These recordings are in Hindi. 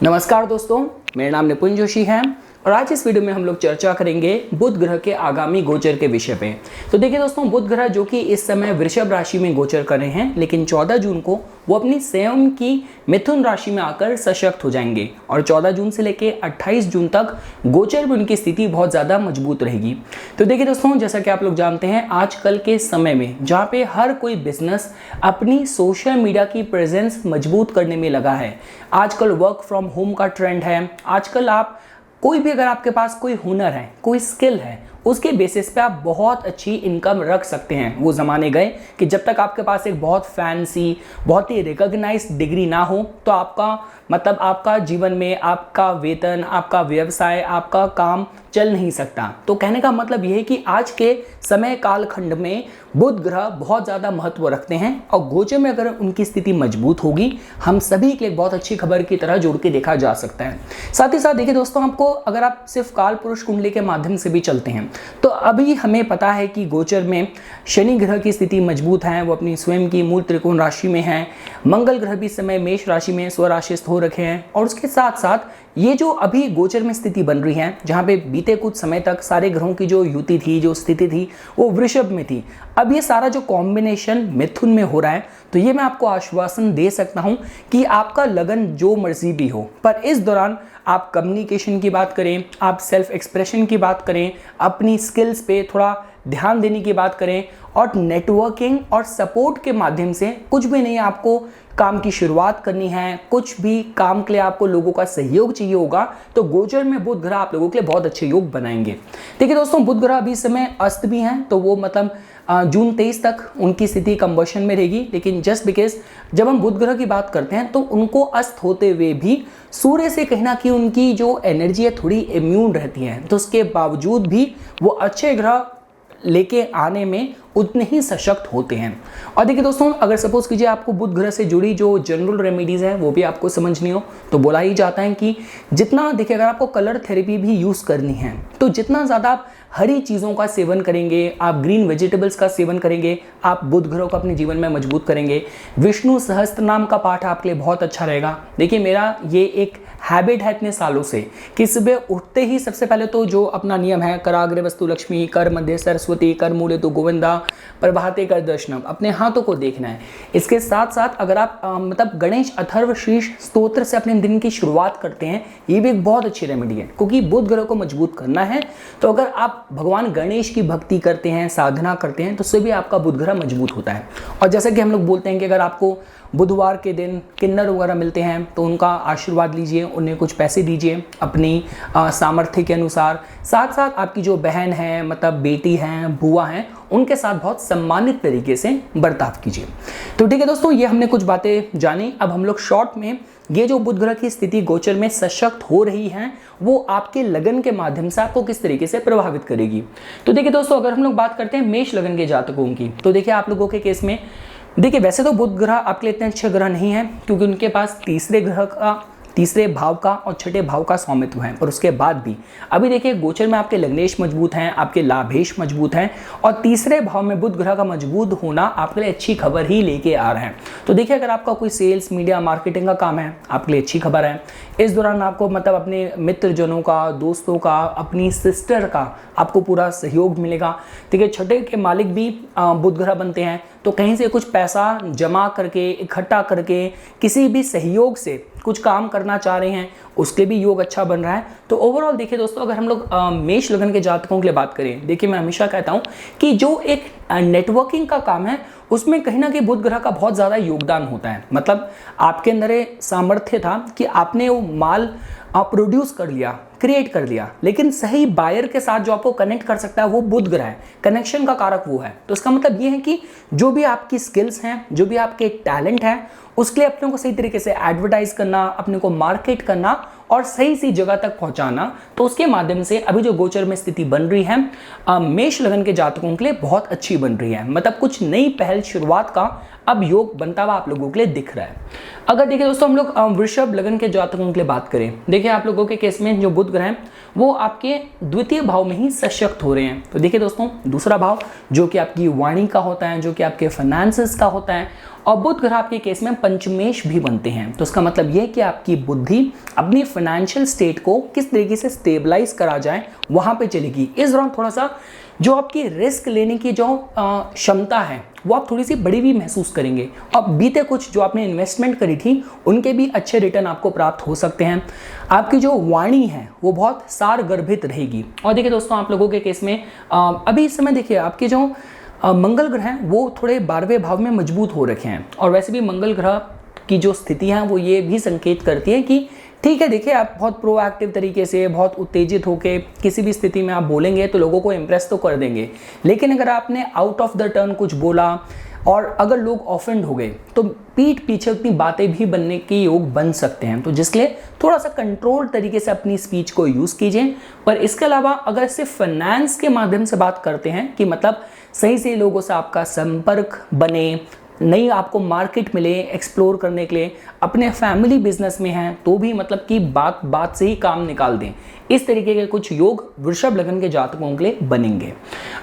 नमस्कार दोस्तों, मेरा नाम निपुण जोशी है और आज इस वीडियो में हम लोग चर्चा करेंगे बुध ग्रह के आगामी गोचर के विषय पे। तो देखिए दोस्तों, बुध ग्रह जो कि इस समय वृषभ राशि में गोचर कर रहे हैं, लेकिन 14 जून को वो अपनी स्वयं की मिथुन राशि में आकर सशक्त हो जाएंगे और 14 जून से लेकर 28 जून तक गोचर में उनकी स्थिति बहुत ज़्यादा मजबूत रहेगी। तो देखिए दोस्तों, जैसा कि आप लोग जानते हैं, आजकल के समय में जहाँ पे हर कोई बिजनेस अपनी सोशल मीडिया की प्रेजेंस मजबूत करने में लगा है। आजकल वर्क फ्रॉम होम का ट्रेंड है। आजकल आप कोई भी, अगर आपके पास कोई हुनर है, कोई स्किल है, उसके बेसिस पे आप बहुत अच्छी इनकम रख सकते हैं। वो ज़माने गए कि जब तक आपके पास एक बहुत फैंसी, बहुत ही रिकॉग्नाइज्ड डिग्री ना हो तो आपका जीवन में आपका वेतन, आपका व्यवसाय, आपका काम चल नहीं सकता। तो कहने का मतलब यह है कि आज के समय कालखंड में बुध ग्रह बहुत ज़्यादा महत्व रखते हैं और गोचर में अगर उनकी स्थिति मजबूत होगी, हम सभी के लिए बहुत अच्छी खबर की तरह जोड़ के देखा जा सकता है। साथ ही साथ देखिए दोस्तों, आपको अगर आप सिर्फ काल पुरुष कुंडली के माध्यम से भी चलते हैं तो अभी हमें पता है कि गोचर में शनि ग्रह की स्थिति मजबूत है, वो अपनी स्वयं की मूल त्रिकोण राशि में है। मंगल ग्रह भी समय मेष राशि में स्वराशिस्थ हो रखे हैं और उसके साथ साथ ये जो अभी गोचर में स्थिति बन रही है, जहाँ पे बीते कुछ समय तक सारे ग्रहों की जो युति थी, जो स्थिति थी, वो वृषभ में थी। अब ये सारा जो कॉम्बिनेशन मिथुन में हो रहा है, तो ये मैं आपको आश्वासन दे सकता हूँ कि आपका लगन जो मर्जी भी हो, पर इस दौरान आप कम्युनिकेशन की बात करें, आप सेल्फ एक्सप्रेशन की बात करें, अपनी स्किल्स पे थोड़ा ध्यान देने की बात करें और नेटवर्किंग और सपोर्ट के माध्यम से कुछ भी नहीं, आपको काम की शुरुआत करनी है, कुछ भी काम के लिए आपको लोगों का सहयोग चाहिए होगा, तो गोचर में बुध ग्रह आप लोगों के लिए बहुत अच्छे योग बनाएंगे। देखिए दोस्तों, बुध ग्रह अभी समय अस्त भी हैं, तो वो जून 23 तक उनकी स्थिति कंबशन में रहेगी। लेकिन जस्ट बिकॉज जब हम बुध ग्रह की बात करते हैं तो उनको अस्त होते हुए भी सूर्य से कहीं ना कहीं उनकी जो एनर्जी है थोड़ी इम्यून रहती है, तो उसके बावजूद भी वो अच्छे ग्रह लेके आने में उतने ही सशक्त होते हैं। और देखिए दोस्तों, अगर सपोज कीजिए आपको बुध ग्रह से जुड़ी जो जनरल रेमेडीज है वो भी आपको समझनी हो, तो बोला ही जाता है कि जितना, देखिए, अगर आपको कलर थेरेपी भी यूज़ करनी है तो जितना ज़्यादा आप हरी चीज़ों का सेवन करेंगे, आप ग्रीन वेजिटेबल्स का सेवन करेंगे, आप बुध ग्रह को अपने जीवन में मजबूत करेंगे। विष्णु सहस्त्र नाम का पाठ आपके लिए बहुत अच्छा रहेगा। देखिए, मेरा ये एक हैबिट है इतने सालों से कि सुबह उठते ही सबसे पहले तो जो अपना नियम है, कराग्रे वस्तु लक्ष्मी, कर मध्य सरस्वती, कर मूले तो गोविंदा, प्रभाते कर दर्शनम, अपने हाथों को देखना है। इसके साथ साथ अगर आप गणेश अथर्व शीर्ष स्तोत्र से अपने दिन की शुरुआत करते हैं, ये भी एक बहुत अच्छी रेमेडी है, क्योंकि बुध ग्रह को मजबूत करना है। तो अगर आप भगवान गणेश की भक्ति करते हैं, साधना करते हैं, तो उससे भी आपका बुध ग्रह मजबूत होता है। और जैसा कि हम लोग बोलते हैं कि अगर आपको बुधवार के दिन किन्नर वगैरह मिलते हैं तो उनका आशीर्वाद लीजिए, उन्हें कुछ पैसे दीजिए अपनी सामर्थ्य के अनुसार। साथ साथ आपकी जो बहन है, बेटी हैं, बुआ हैं, उनके साथ बहुत सम्मानित तरीके से बर्ताव कीजिए। तो ठीक है दोस्तों, ये हमने कुछ बातें जानी। अब हम लोग शॉर्ट में ये जो बुध ग्रह की स्थिति गोचर में सशक्त हो रही है, वो आपके लगन के माध्यम से आपको किस तरीके से प्रभावित करेगी। तो देखिए दोस्तों, अगर हम लोग बात करते हैं मेष लगन के जातकों की, तो देखिए आप लोगों के केस में, देखिए वैसे तो बुध ग्रह आपके लिए इतने अच्छे ग्रह नहीं है, क्योंकि उनके पास तीसरे भाव का और छठे भाव का स्वामित्व है। पर उसके बाद भी अभी देखिए गोचर में आपके लग्नेश मजबूत हैं, आपके लाभेश मजबूत हैं और तीसरे भाव में बुध ग्रह का मजबूत होना आपके लिए अच्छी खबर ही लेके आ रहा है। तो देखिए, अगर आपका कोई सेल्स, मीडिया, मार्केटिंग का काम है, आपके लिए अच्छी खबर है। इस दौरान आपको अपने मित्रजनों का, दोस्तों का, अपनी सिस्टर का आपको पूरा सहयोग मिलेगा। देखिए, छठे के मालिक भी बुध ग्रह बनते हैं, तो कहीं से कुछ पैसा जमा करके, इकट्ठा करके, किसी भी सहयोग से कुछ काम करना चाह रहे हैं, उसके भी योग अच्छा बन रहा है। तो ओवरऑल देखिए दोस्तों, अगर हम लोग मेष लगन के जातकों के लिए बात करें, देखिए मैं हमेशा कहता हूं कि जो एक नेटवर्किंग का काम है, उसमें कहीं ना कहीं बुध ग्रह का बहुत ज़्यादा योगदान होता है। आपके अंदर ये सामर्थ्य था कि आपने वो माल प्रोड्यूस कर लिया, क्रिएट कर लिया, लेकिन सही बायर के साथ जो आपको कनेक्ट कर सकता है वो बुध ग्रह है, कनेक्शन का कारक वो है। तो इसका मतलब ये है कि जो भी आपकी स्किल्स हैं, जो भी आपके टैलेंट हैं, उसके लिए अपने को सही तरीके से एडवर्टाइज करना, अपने को मार्केट करना और सही सी जगह तक पहुंचाना, तो उसके माध्यम से अभी जो गोचर में स्थिति बन रही है मेष लगन के जातकों के लिए बहुत अच्छी बन रही है। कुछ नई पहल शुरुआत का अब योग बनता हुआ आप लोगों के लिए दिख रहा है। अगर देखिए दोस्तों, हम लोग वृषभ लगन के जातकों के लिए बात करें, देखिए आप लोगों के केस में जो बुध ग्रह हैं वो आपके द्वितीय भाव में ही सशक्त हो रहे हैं। तो देखिए दोस्तों, दूसरा भाव जो कि आपकी वाणी का होता है, जो कि आपके फाइनेंसेस का होता है, और बुध ग्रह आपके केस में पंचमेश भी बनते हैं। तो इसका मतलब यह कि आपकी बुद्धि अपनी फाइनेंशियल स्टेट को किस तरीके से स्टेबलाइज करा जाए वहां पे चलेगी। इस दौरान थोड़ा सा जो आपकी रिस्क लेने की जो क्षमता है वो आप थोड़ी सी बड़ी भी महसूस करेंगे, और बीते कुछ जो आपने इन्वेस्टमेंट करी थी उनके भी अच्छे रिटर्न आपको प्राप्त हो सकते हैं। आपकी जो वाणी है वो बहुत सारगर्भित रहेगी। और देखिए दोस्तों, आप लोगों के केस में अभी इस समय देखिए आपके जो मंगल ग्रह हैं वो थोड़े 12वें भाव में मजबूत हो रखे हैं, और वैसे भी मंगल ग्रह की जो स्थिति है वो ये भी संकेत करती है कि ठीक है, देखिए आप बहुत प्रोएक्टिव तरीके से, बहुत उत्तेजित होकर किसी भी स्थिति में आप बोलेंगे तो लोगों को इम्प्रेस तो कर देंगे, लेकिन अगर आपने आउट ऑफ द टर्न कुछ बोला और अगर लोग ऑफेंड हो गए तो पीठ पीछे उतनी बातें भी बनने के योग बन सकते हैं। तो जिसके लिए थोड़ा सा कंट्रोल तरीके से अपनी स्पीच को यूज़ कीजिए। पर इसके अलावा अगर सिर्फ फाइनेंस के माध्यम से बात करते हैं कि मतलब सही से लोगों से आपका संपर्क बने, नई आपको मार्केट मिले एक्सप्लोर करने के लिए, अपने फैमिली बिजनेस में हैं तो भी मतलब कि बात से ही काम निकाल दें, इस तरीके के कुछ योग वृषभ लगन के जातकों के लिए बनेंगे।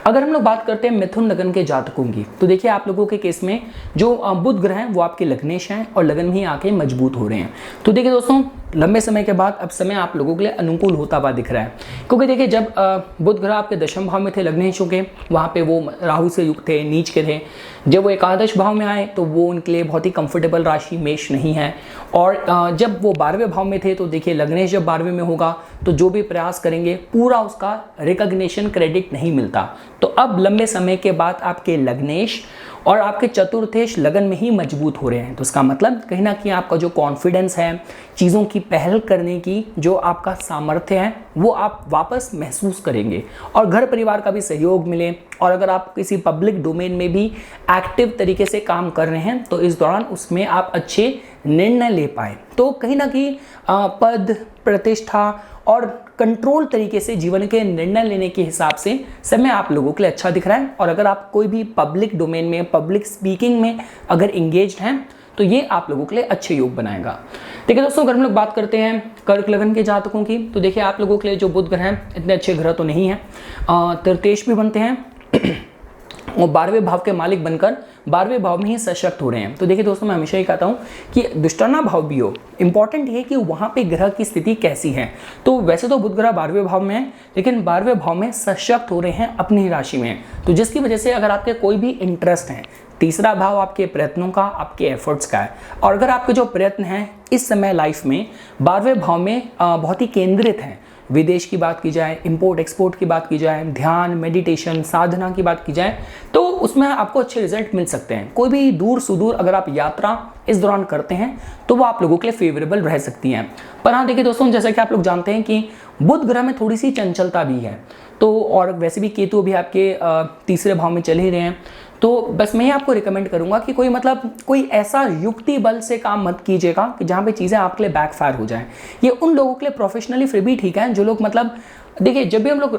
अगर हम लोग बात करते हैं मिथुन लगन के जातकों की, तो देखिए आप लोगों के केस में जो बुध ग्रह हैं वो आपके लग्नेश हैं और लगन में ही आके मजबूत हो रहे हैं। तो देखिए दोस्तों, लंबे समय के बाद अब समय आप लोगों के लिए अनुकूल होता हुआ दिख रहा है, क्योंकि देखिए जब बुध ग्रह आपके दशम भाव में थे लग्नेशों के, वहाँ पे वो राहु से युक्त थे, नीच के थे। जब वो एकादश भाव में आए तो वो उनके लिए बहुत ही कंफर्टेबल राशि मेष नहीं है, और जब वो 12वें भाव में थे तो देखिए लग्नेश जब 12वें में होगा तो जो भी प्रयास करेंगे पूरा उसका रिकॉग्निशन क्रेडिट नहीं मिलता। तो अब लंबे समय के बाद आपके लग्नेश और आपके चतुर्थेश लगन में ही मजबूत हो रहे हैं। तो इसका मतलब कहीं ना कहीं आपका जो कॉन्फिडेंस है, चीज़ों की पहल करने की जो आपका सामर्थ्य है वो आप वापस महसूस करेंगे, और घर परिवार का भी सहयोग मिले, और अगर आप किसी पब्लिक डोमेन में भी एक्टिव तरीके से काम कर रहे हैं तो इस दौरान उसमें आप अच्छे निर्णय ले पाए। तो कहीं ना कहीं पद, प्रतिष्ठा और कंट्रोल तरीके से जीवन के निर्णय लेने के हिसाब से समय आप लोगों के लिए अच्छा दिख रहा है। और अगर आप कोई भी पब्लिक डोमेन में, पब्लिक स्पीकिंग में अगर इंगेज्ड हैं तो ये आप लोगों के लिए अच्छे योग बनाएगा। देखिए दोस्तों, अगर हम लोग बात करते हैं कर्क लगन के जातकों की, तो देखिए आप लोगों के लिए जो बुध ग्रह हैं इतने अच्छे ग्रह तो नहीं है, तृतीयेश भी बनते हैं और 12वें भाव के मालिक बनकर 12वें भाव में ही सशक्त हो रहे हैं। तो देखिए दोस्तों, मैं हमेशा ही कहता हूँ कि दुष्टाना भाव भी हो, इंपॉर्टेंट ये है कि वहाँ पे ग्रह की स्थिति कैसी है। तो वैसे तो बुध ग्रह 12वें भाव में है, लेकिन 12वें भाव में सशक्त हो रहे हैं अपनी राशि में, तो जिसकी वजह से अगर आपके कोई भी इंटरेस्ट है, तीसरा भाव आपके प्रयत्नों का, आपके एफर्ट्स का है, और अगर आपके जो प्रयत्न हैं इस समय लाइफ में 12वें भाव में बहुत ही केंद्रित हैं, विदेश की बात की जाए, इंपोर्ट एक्सपोर्ट की बात की जाए, ध्यान, मेडिटेशन, साधना की बात की जाए, तो उसमें आपको अच्छे रिजल्ट मिल सकते हैं। कोई भी दूर सुदूर अगर आप यात्रा इस दौरान करते हैं तो वो आप लोगों के लिए फेवरेबल रह सकती हैं। पर हाँ देखिए दोस्तों, जैसा कि आप लोग जानते हैं कि बुध ग्रह में थोड़ी सी चंचलता भी है, तो और वैसे भी केतु भी आपके तीसरे भाव में चल ही रहे हैं। तो बस मैं ही आपको रिकमेंड करूंगा कि कोई ऐसा युक्ति बल से काम मत कीजिएगा कि जहाँ पे चीज़ें आपके लिए बैकफायर हो जाएं। ये उन लोगों के लिए प्रोफेशनली फिर भी ठीक है जो लोग मतलब देखिए, जब भी हम लोग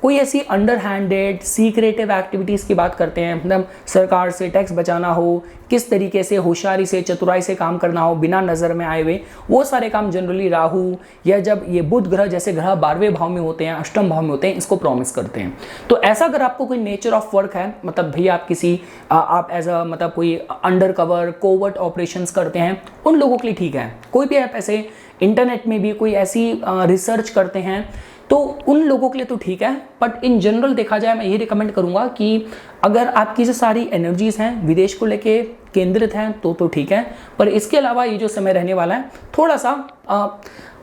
कोई ऐसी अंडर हैंडेड सीक्रेटिव एक्टिविटीज़ की बात करते हैं, मतलब सरकार से टैक्स बचाना हो, किस तरीके से होशियारी से, चतुराई से काम करना हो बिना नज़र में आए हुए, वो सारे काम जनरली राहु या जब ये बुध ग्रह जैसे ग्रह 12वें भाव में होते हैं, अष्टम भाव में होते हैं, इसको प्रॉमिस करते हैं। तो ऐसा अगर आपको कोई नेचर ऑफ वर्क है, मतलब भैया आप किसी आप एज अ मतलब कोई अंडर कवर कोवर्ट ऑपरेशंस करते हैं, उन लोगों के लिए ठीक है। कोई भी आप ऐसे इंटरनेट में भी कोई ऐसी रिसर्च करते हैं तो उन लोगों के लिए तो ठीक है। बट इन जनरल देखा जाए, मैं ये रिकमेंड करूंगा कि अगर आपकी जो सारी एनर्जीज हैं विदेश को लेके केंद्रित हैं तो ठीक है। पर इसके अलावा ये जो समय रहने वाला है, थोड़ा सा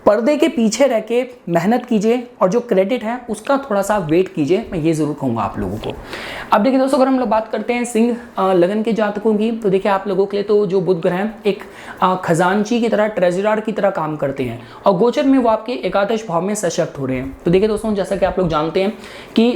पर्दे के पीछे रह के मेहनत कीजिए, और जो क्रेडिट है उसका थोड़ा सा वेट कीजिए, मैं ये ज़रूर कहूँगा आप लोगों को। अब देखिए दोस्तों, अगर हम लोग बात करते हैं सिंह लगन के जातकों की, तो देखिए आप लोगों के लिए तो जो बुध ग्रह हैं एक खजांची की तरह, ट्रेजरर की तरह काम करते हैं, और गोचर में वो आपके एकादश भाव में सशक्त हो रहे हैं। तो देखिए दोस्तों, जैसा कि आप लोग जानते हैं कि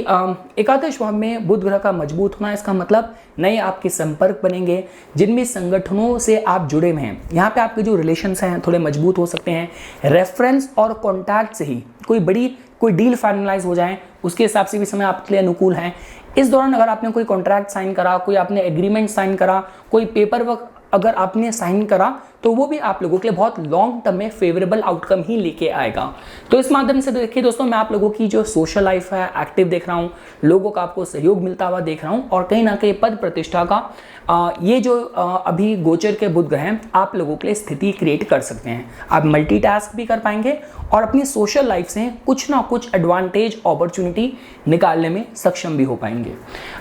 एकादश भाव में बुध ग्रह का मजबूत होना, इसका मतलब नए आपके संपर्क बनेंगे जिनमें संगठनों से आप जुड़े हुए हैं। यहाँ पे आपके जो रिलेशंस हैं थोड़े मजबूत हो सकते हैं। रेफरेंस और कॉन्टैक्ट से ही कोई डील फाइनलाइज हो जाए, उसके हिसाब से भी समय आपके लिए अनुकूल है। इस दौरान अगर आपने कोई कॉन्ट्रैक्ट साइन करा, कोई आपने एग्रीमेंट साइन करा, कोई पेपर वर्क अगर आपने साइन करा तो वो भी आप लोगों के लिए बहुत लॉन्ग टर्म में फेवरेबल आउटकम ही लेके आएगा। तो इस माध्यम से देखिए दोस्तों, मैं आप लोगों की जो सोशल लाइफ है एक्टिव देख रहा हूँ, लोगों का आपको सहयोग मिलता हुआ देख रहा हूँ, और कहीं ना कहीं पद प्रतिष्ठा का ये जो अभी गोचर के बुध ग्रह हैं आप लोगों के लिए स्थिति क्रिएट कर सकते हैं। आप मल्टीटास्क भी कर पाएंगे और अपनी सोशल लाइफ से कुछ ना कुछ एडवांटेज अपॉर्चुनिटी निकालने में सक्षम भी हो पाएंगे।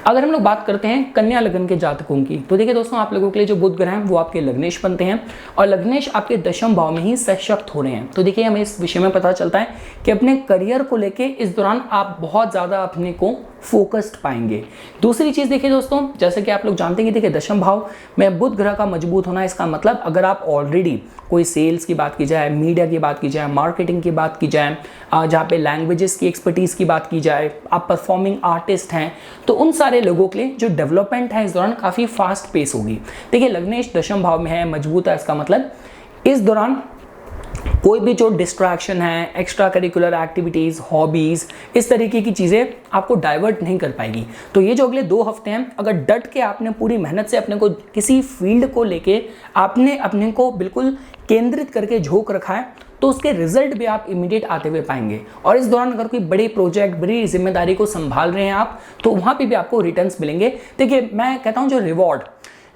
अगर हम लोग बात करते हैं कन्या लगन के जातकों की, तो देखिए दोस्तों, आप लोगों के लिए जो बुध ग्रह हैं वो आपके लग्नेश बनते हैं और लग्नेश आपके दशम भाव में ही सशक्त हो रहे हैं। तो देखिए हमें इस विषय में पता चलता है कि अपने करियर को लेके इस दौरान आप बहुत ज़्यादा अपने को फोकस्ड पाएंगे। दूसरी चीज़ देखिए दोस्तों, जैसे कि आप लोग जानते हैं कि देखिए दशम भाव में बुध ग्रह का मजबूत होना, इसका मतलब अगर आप ऑलरेडी कोई सेल्स की बात की जाए, मीडिया की बात की जाए, मार्केटिंग की बात की जाए, जहाँ पे लैंग्वेजेस की एक्सपर्टीज की बात की जाए, आप परफॉर्मिंग आर्टिस्ट हैं, तो उन सारे लोगों के लिए जो डेवलपमेंट है इस दौरान काफ़ी फास्ट पेस होगी। देखिए लग्नेश दशम भाव में है, मजबूत है, इसका मतलब इस दौरान कोई भी जो डिस्ट्रैक्शन है, एक्स्ट्रा करिकुलर एक्टिविटीज़, हॉबीज़, इस तरीके की चीज़ें आपको डाइवर्ट नहीं कर पाएगी। तो ये जो अगले 2 हफ्ते हैं, अगर डट के आपने पूरी मेहनत से अपने को किसी फील्ड को लेके आपने अपने को बिल्कुल केंद्रित करके झोंक रखा है, तो उसके रिजल्ट भी आप इमीडिएट आते हुए पाएंगे। और इस दौरान अगर कोई बड़े प्रोजेक्ट, बड़ी जिम्मेदारी को संभाल रहे हैं आप, तो वहाँ पे भी आपको रिटर्न्स मिलेंगे। देखिए मैं कहता हूँ जो रिवॉर्ड,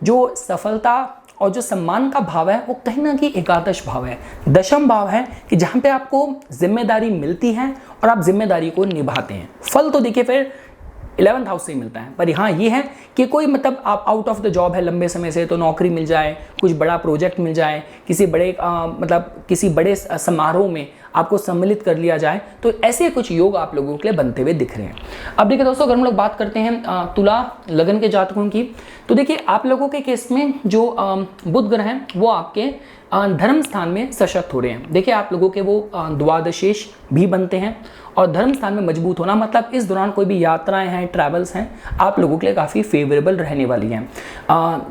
जो सफलता और जो सम्मान का भाव है वो कहीं ना कहीं एकादश भाव है, दशम भाव है कि जहाँ पे आपको जिम्मेदारी मिलती है और आप जिम्मेदारी को निभाते हैं। फल तो देखिए फिर 11th हाउस से ही मिलता है, पर हाँ ये है कि कोई मतलब आप आउट ऑफ द जॉब है लंबे समय से, तो नौकरी मिल जाए, कुछ बड़ा प्रोजेक्ट मिल जाए, किसी बड़े मतलब किसी बड़े समारोह में आपको सम्मिलित कर लिया जाए, तो ऐसे कुछ योग आप लोगों के लिए बनते हुए दिख रहे हैं। अब देखिए दोस्तों, अगर हम लोग बात करते हैं तुला लगन के जातकों की, तो देखिए आप लोगों के केस में जो बुध ग्रह हैं वो आपके धर्म स्थान में सशक्त हो रहे हैं। देखिए आप लोगों के वो द्वादशेश भी बनते हैं और धर्म स्थान में मजबूत होना मतलब इस दौरान कोई भी यात्राएं हैं, ट्रैवल्स हैं, आप लोगों के लिए काफ़ी फेवरेबल रहने वाली हैं।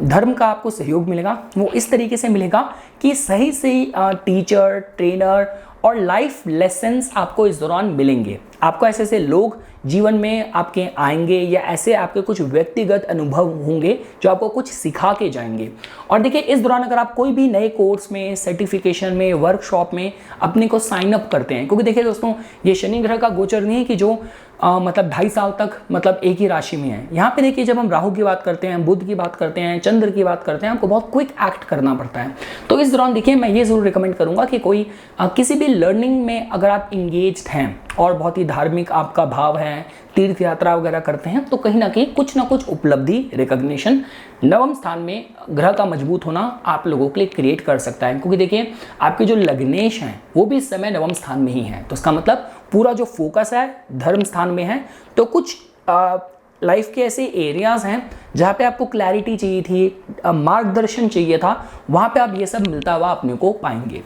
धर्म का आपको सहयोग मिलेगा, वो इस तरीके से मिलेगा कि सही सही टीचर, ट्रेनर और लाइफ लेसन्स आपको इस दौरान मिलेंगे। आपको ऐसे ऐसे लोग जीवन में आपके आएंगे या ऐसे आपके कुछ व्यक्तिगत अनुभव होंगे जो आपको कुछ सिखा के जाएंगे। और देखिए इस दौरान अगर आप कोई भी नए कोर्स में, सर्टिफिकेशन में, वर्कशॉप में अपने को साइन अप करते हैं, क्योंकि देखिए दोस्तों ये शनि ग्रह का गोचर नहीं है कि जो मतलब 2.5 साल तक मतलब एक ही राशि में है। यहाँ पे देखिए जब हम राहु की बात करते हैं, बुध की बात करते हैं, चंद्र की बात करते हैं, आपको बहुत क्विक एक्ट करना पड़ता है। तो इस दौरान देखिए मैं ये ज़रूर रिकमेंड करूँगा कि कोई किसी भी लर्निंग में अगर आप इंगेज्ड हैं और बहुत ही धार्मिक आपका भाव है, तीर्थ यात्रा वगैरह करते हैं, तो कहीं ना कुछ उपलब्धि, रिकॉग्निशन नवम स्थान में ग्रह का मजबूत होना आप लोगों के लिए क्रिएट कर सकता है। क्योंकि देखिए आपके जो लग्नेश हैं वो भी इस समय नवम स्थान में ही है, तो इसका मतलब पूरा जो फोकस है धर्म स्थान में है। तो कुछ लाइफ के ऐसे एरियाज हैं जहाँ पे आपको क्लैरिटी चाहिए थी, मार्गदर्शन चाहिए था, वहाँ पे आप ये सब मिलता हुआ अपने को पाएंगे।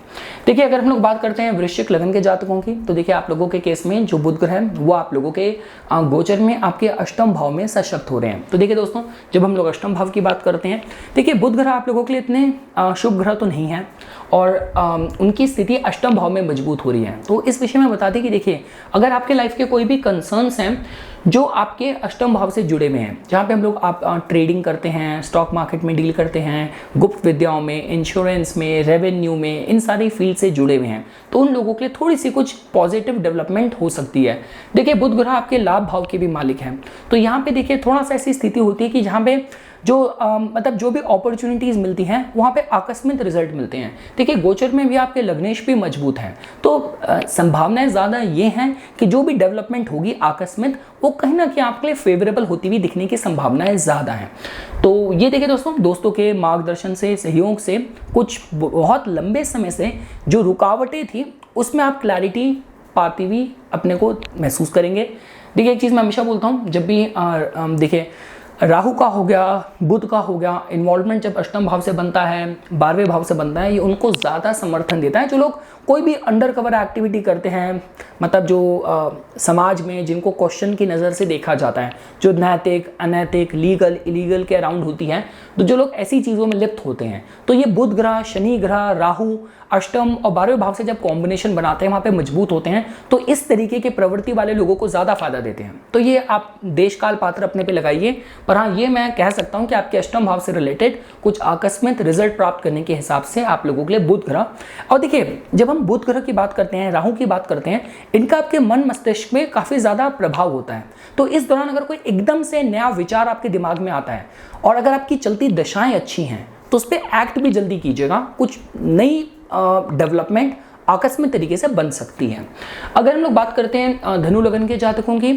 देखिए अगर हम लोग बात करते हैं वृश्चिक लगन के जातकों की, तो देखिए आप लोगों के केस में जो बुध ग्रह है वो आप लोगों के गोचर में आपके अष्टम भाव में सशक्त हो रहे हैं। तो देखिए दोस्तों जब हम लोग अष्टम भाव की बात करते हैं, देखिए बुध ग्रह आप लोगों के लिए इतने शुभ ग्रह तो नहीं है और उनकी स्थिति अष्टम भाव में मजबूत हो रही है। तो इस विषय में बता दें कि देखिए अगर आपके लाइफ के कोई भी कंसर्न्स हैं जो आपके अष्टम भाव से जुड़े हुए हैं, जहाँ पे हम लोग आप ट्रेडिंग करते हैं, स्टॉक मार्केट में डील करते हैं, गुप्त विद्याओं में, इंश्योरेंस में, रेवेन्यू में, इन सारी फील्ड से जुड़े हुए हैं, तो उन लोगों के लिए थोड़ी सी कुछ पॉजिटिव डेवलपमेंट हो सकती है। देखिए बुध ग्रह आपके लाभ भाव के भी मालिक हैं, तो यहाँ पे देखिए थोड़ा सा ऐसी स्थिति होती है कि जहाँ पे जो मतलब जो भी अपॉर्चुनिटीज़ मिलती हैं वहाँ पे आकस्मिक रिजल्ट मिलते हैं। देखिए गोचर में भी आपके लग्नेश भी मजबूत हैं, तो संभावनाएं ज़्यादा ये हैं कि जो भी डेवलपमेंट होगी आकस्मिक, वो कहीं ना कहीं आपके लिए फेवरेबल होती हुई दिखने की संभावनाएं ज़्यादा हैं। तो ये देखिए दोस्तों के मार्गदर्शन से, सहयोग से, कुछ बहुत लंबे समय से जो रुकावटें थी उसमें आप क्लैरिटी पाती हुई अपने को महसूस करेंगे। देखिए एक चीज़ मैं हमेशा बोलता हूँ, जब भी देखिए राहु का हो गया, बुध का हो गया, इन्वॉल्वमेंट जब अष्टम भाव से बनता है, 12वें भाव से बनता है, ये उनको ज़्यादा समर्थन देता है। जो लोग कोई भी अंडर कवर एक्टिविटी करते हैं, मतलब जो समाज में जिनको क्वेश्चन की नज़र से देखा जाता है, जो नैतिक, अनैतिक, लीगल, इलीगल के अराउंड होती हैं, तो जो लोग ऐसी चीज़ों में लिप्त होते हैं, तो ये बुध ग्रह, शनि ग्रह, राहु अष्टम और 12वें भाव से जब कॉम्बिनेशन बनाते हैं, वहाँ पे मजबूत होते हैं, तो इस तरीके के प्रवृत्ति वाले लोगों को ज़्यादा फायदा देते हैं। तो ये आप देश काल पात्र अपने पे लगाइए, पर हाँ, ये मैं कह सकता हूँ कि आपके अष्टम भाव से रिलेटेड कुछ आकस्मिक रिजल्ट प्राप्त करने के हिसाब से आप लोगों के लिए बुध ग्रह। और देखिए, जब हम बुध ग्रह की बात करते हैं, राहु की बात करते हैं, इनका आपके मन मस्तिष्क में काफ़ी ज़्यादा प्रभाव होता है। तो इस दौरान अगर कोई एकदम से नया विचार आपके दिमाग में आता है और अगर आपकी चलती दशाएं अच्छी हैं तो उस पर एक्ट भी जल्दी कीजिएगा। कुछ नई डेवलपमेंट आकस्मिक तरीके से बन सकती है। अगर हम लोग बात करते हैं धनु लगन के जातकों की,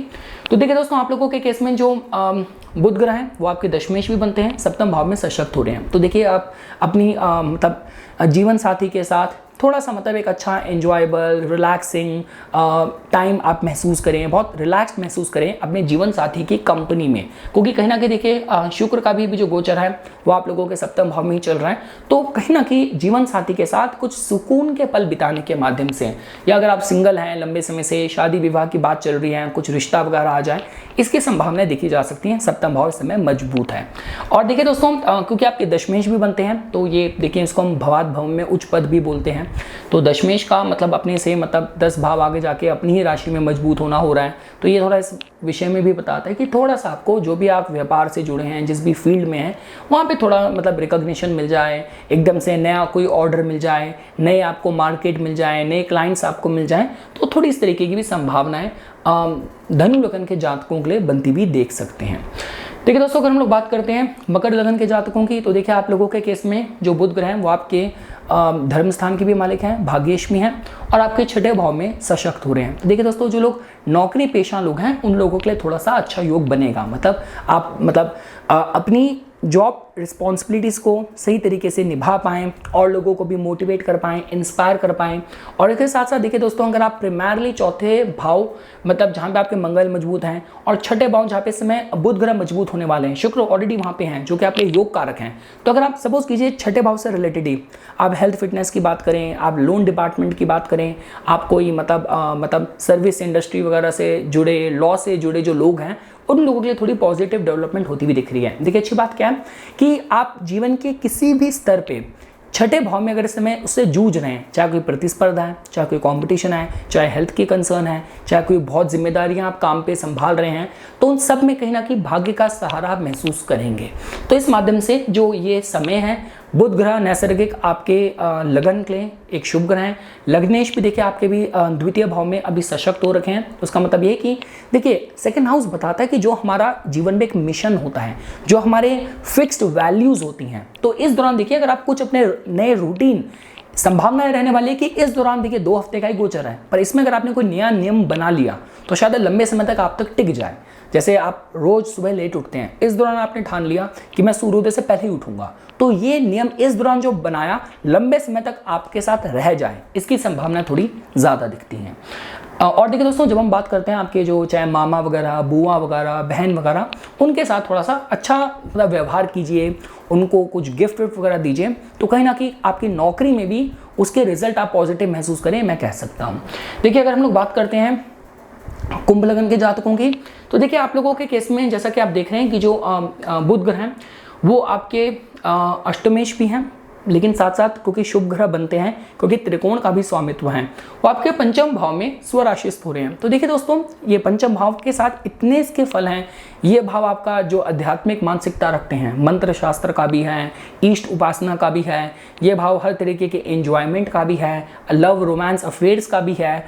तो देखिए दोस्तों, आप लोगों के केस में जो बुध ग्रह हैं वो आपके दशमेश भी बनते हैं, सप्तम भाव में सशक्त हो रहे हैं। तो देखिए, आप अपनी मतलब जीवन साथी के साथ थोड़ा सा मतलब एक अच्छा एंजॉयबल रिलैक्सिंग टाइम आप महसूस करें, बहुत रिलैक्स महसूस करें अपने जीवन साथी की कंपनी में, क्योंकि कहीं ना कहीं देखिए शुक्र का भी जो गोचर है वो आप लोगों के सप्तम भाव में ही चल रहा है। तो कहीं ना कहीं जीवन साथी के साथ कुछ सुकून के पल बिताने के माध्यम से, या अगर आप सिंगल हैं, लंबे समय से शादी विवाह की बात चल रही है, कुछ रिश्ता वगैरह आ जाए, इसकी संभावनाएं देखी जा सकती हैं। सप्तम भाव इस समय मजबूत है। और देखिए दोस्तों, क्योंकि आपके दशमेश भी बनते हैं, तो ये देखिए इसको हम भवात भव में उच्च पद भी बोलते हैं। तो दशमेश का मतलब अपने से मतलब 10 भाव आगे जाके अपनी ही राशि में मजबूत होना हो रहा है। तो ये थोड़ा इस विषय में भी बताता है कि थोड़ा सा आपको जो भी आप व्यापार से जुड़े हैं, जिस भी फील्ड में हैं, वहाँ पे थोड़ा मतलब रिकॉग्निशन मिल जाए, एकदम से नया कोई ऑर्डर मिल जाए, नए आपको मार्केट मिल जाए, नए क्लाइंट्स आपको मिल जाए, तो थोड़ी इस तरीके की भी संभावनाएं धनु लगन के जातकों के लिए बनती भी देख सकते हैं। देखिए दोस्तों, अगर हम लोग बात करते हैं मकर लगन के जातकों की, तो देखिए आप लोगों के केस में जो बुध ग्रह हैं वो आपके धर्म स्थान के भी मालिक हैं, भाग्येश हैं, और आपके छठे भाव में सशक्त हो रहे हैं। तो देखिए दोस्तों, जो लोग नौकरी पेशा लोग हैं उन लोगों के लिए थोड़ा सा अच्छा योग बनेगा। मतलब आप अपनी जॉब रिस्पॉन्सिबिलिटीज़ को सही तरीके से निभा पाएँ और लोगों को भी मोटिवेट कर पाएँ, इंस्पायर कर पाएँ। और इसके साथ साथ देखिए दोस्तों, अगर आप प्राइमरली चौथे भाव मतलब जहाँ पे आपके मंगल मजबूत हैं और छठे भाव जहाँ पे इस समय बुध ग्रह मजबूत होने वाले हैं, शुक्र ऑलरेडी वहाँ पे हैं जो कि आपके योग कारक हैं। तो अगर आप सपोज कीजिए छठे भाव से रिलेटेड ही आप हेल्थ फिटनेस की बात करें, आप लोन डिपार्टमेंट की बात करें, आप कोई मतलब सर्विस इंडस्ट्री वगैरह से जुड़े, लॉ से जुड़े जो लोग हैं, उन लोगों के लिए थोड़ी पॉजिटिव डेवलपमेंट होती हुई दिख रही है। देखिए, अच्छी बात क्या है कि आप जीवन के किसी भी स्तर पे छठे भाव में अगर इस समय उससे जूझ रहे हैं, चाहे कोई प्रतिस्पर्धा है, चाहे कोई कंपटीशन है, चाहे हेल्थ की कंसर्न है, चाहे कोई बहुत जिम्मेदारियां आप काम पे संभाल रहे हैं, तो उन सब में कहीं ना कहीं भाग्य का सहारा आप महसूस करेंगे। तो इस माध्यम से जो ये समय है, बुध ग्रह नैसर्गिक आपके लगन के लिए एक शुभ ग्रह है। लग्नेश भी देखिए आपके भी द्वितीय भाव में अभी सशक्त हो रखे हैं। तो उसका मतलब ये कि देखिए सेकंड हाउस बताता है कि जो हमारा जीवन में एक मिशन होता है, जो हमारे फिक्स्ड वैल्यूज होती हैं, तो इस दौरान देखिए अगर आप कुछ अपने नए रूटीन संभावनाएं रहने वाली है कि इस दौरान देखिए 2 हफ्ते का ही गोचर है, पर इसमें अगर आपने कोई नया नियम बना लिया तो शायद लंबे समय तक आप तक टिक जाए। जैसे आप रोज सुबह लेट उठते हैं, इस दौरान आपने ठान लिया कि मैं सूर्योदय से पहले ही उठूंगा, तो ये नियम इस दौरान जो बनाया लंबे समय तक आपके साथ रह जाए, इसकी संभावना थोड़ी ज़्यादा दिखती हैं। और देखिए दोस्तों, जब हम बात करते हैं आपके जो चाहे मामा वगैरह, बुआ वगैरह, बहन वगैरह, उनके साथ थोड़ा सा अच्छा मतलब व्यवहार कीजिए, उनको कुछ गिफ्ट वगैरह दीजिए, तो कहीं ना कहीं आपकी नौकरी में भी उसके रिजल्ट आप पॉजिटिव महसूस करें, मैं कह सकता हूँ। देखिए, अगर हम लोग बात करते हैं कुंभ लगन के जातकों की, तो देखिए आप लोगों के केस में जैसा कि आप देख रहे हैं कि जो बुध ग्रह हैं वो आपके अष्टमेश भी हैं, लेकिन साथ साथ क्योंकि शुभ ग्रह बनते हैं, क्योंकि त्रिकोण का भी स्वामित्व है, वो आपके पंचम भाव में स्वराशिस्थ हो रहे हैं। तो देखिए दोस्तों, ये पंचम भाव के साथ इतने इसके फल हैं। ये भाव आपका जो आध्यात्मिक मानसिकता रखते हैं, मंत्र शास्त्र का भी है, ईष्ट उपासना का भी है, ये भाव हर तरीके के एंजॉयमेंट का भी है, लव रोमांस अफेयर्स का भी है,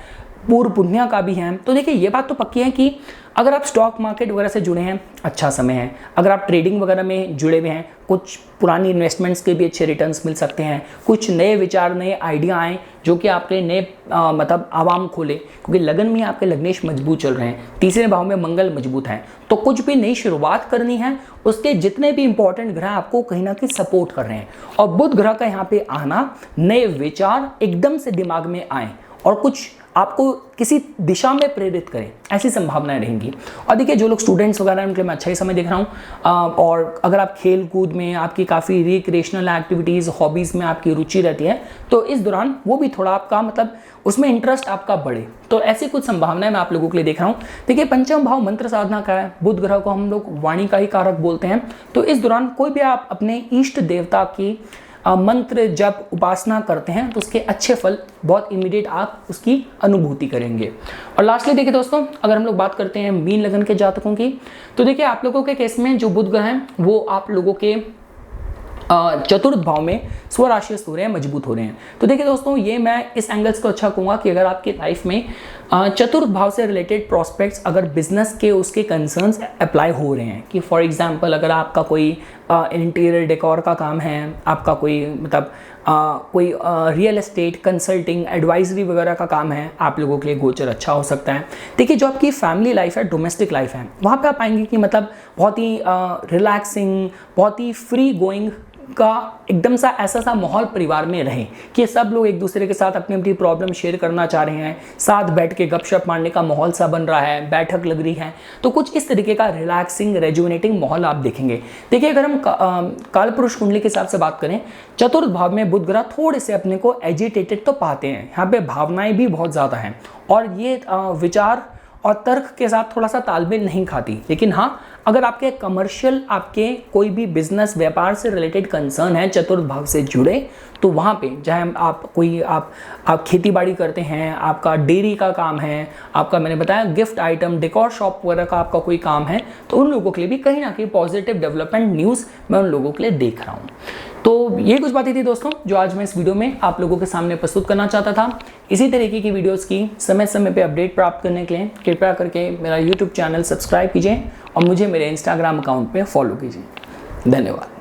पूर्व पुण्य का भी है। तो देखिए ये बात तो पक्की है कि अगर आप स्टॉक मार्केट वगैरह से जुड़े हैं, अच्छा समय है। अगर आप ट्रेडिंग वगैरह में जुड़े हुए हैं, कुछ पुरानी इन्वेस्टमेंट्स के भी अच्छे रिटर्न्स मिल सकते हैं। कुछ नए विचार, नए आइडिया आए जो कि आपके नए मतलब आवाम खोले, क्योंकि लगन में आपके लग्नेश मजबूत चल रहे हैं, तीसरे भाव में मंगल मजबूत है। तो कुछ भी नई शुरुआत करनी है, उसके जितने भी इंपॉर्टेंट ग्रह आपको कहीं ना कहीं सपोर्ट कर रहे हैं। और बुध ग्रह का यहाँ पे आना, नए विचार एकदम से दिमाग में आए और कुछ आपको किसी दिशा में प्रेरित करें, ऐसी संभावनाएं रहेंगी। और देखिए जो लोग स्टूडेंट्स वगैरह हैं उनके मैं अच्छा ही समय देख रहा हूँ। और अगर आप खेल कूद में, आपकी काफ़ी रिक्रिएशनल एक्टिविटीज़, हॉबीज़ में आपकी रुचि रहती है, तो इस दौरान वो भी थोड़ा आपका मतलब उसमें इंटरेस्ट आपका बढ़े। तो ऐसी कुछ संभावनाएं मैं आप लोगों के लिए देख रहा हूँ। देखिए पंचम भाव मंत्र साधना का है, बुध ग्रह को हम लोग वाणी का ही कारक बोलते हैं। तो इस दौरान कोई भी आप अपने इष्ट देवता की मंत्र जप उपासना करते हैं तो उसके अच्छे फल बहुत इमीडिएट आप उसकी अनुभूति करेंगे। और लास्टली देखिए दोस्तों, अगर हम लोग बात करते हैं मीन लगन के जातकों की, तो देखिए आप लोगों के केस में जो बुध ग्रह हैं वो आप लोगों के चतुर्थ भाव में स्वराशि से हो रहे हैं, मजबूत हो रहे हैं। तो देखिए दोस्तों, ये मैं इस एंगल्स को अच्छा कहूँगा कि अगर आपकी लाइफ में चतुर्थ भाव से रिलेटेड प्रोस्पेक्ट्स, अगर बिजनेस के उसके कंसर्न्स अप्लाई हो रहे हैं, कि फॉर एग्जांपल अगर आपका कोई इंटीरियर डेकोर का काम है, आपका कोई मतलब कोई रियल एस्टेट कंसल्टिंग एडवाइजरी वगैरह का काम है, आप लोगों के लिए गोचर अच्छा हो सकता है। देखिए जो आपकी फैमिली लाइफ है, डोमेस्टिक लाइफ है, वहाँ पे आप पाएंगे कि मतलब बहुत ही रिलैक्सिंग, बहुत ही फ्री गोइंग का एकदम सा ऐसा सा माहौल परिवार में रहे कि सब लोग एक दूसरे के साथ अपनी अपनी प्रॉब्लम शेयर करना चाह रहे हैं, साथ बैठ के गपशप मारने का माहौल सा बन रहा है, बैठक लग रही है, तो कुछ इस तरीके का रिलैक्सिंग रेजुनेटिंग माहौल आप देखेंगे। देखिए अगर हम काल पुरुष कुंडली के हिसाब से बात करें, चतुर्थ भाव में बुध ग्रह थोड़े से अपने को एजिटेटेड तो पाते हैं, यहाँ पे भावनाएं भी बहुत ज़्यादा हैं और ये विचार और तर्क के साथ थोड़ा सा तालमेल नहीं खाती। लेकिन हाँ, अगर आपके कमर्शियल, आपके कोई भी बिजनेस व्यापार से रिलेटेड कंसर्न है चतुर्थ भाव से जुड़े, तो वहाँ पे चाहे आप खेती बाड़ी करते हैं, आपका डेयरी का काम है, आपका मैंने बताया गिफ्ट आइटम डेकोर शॉप वगैरह का आपका कोई काम है, तो उन लोगों के लिए भी कहीं ना कहीं पॉजिटिव डेवलपमेंट न्यूज़ मैं उन लोगों के लिए देख रहा हूँ। तो ये कुछ बातें थी दोस्तों जो आज मैं इस वीडियो में आप लोगों के सामने प्रस्तुत करना चाहता था। इसी तरीके की वीडियोस की समय समय पे अपडेट प्राप्त करने के लिए कृपया करके मेरा यूट्यूब चैनल सब्सक्राइब कीजिए और मुझे मेरे इंस्टाग्राम अकाउंट पे फॉलो कीजिए। धन्यवाद।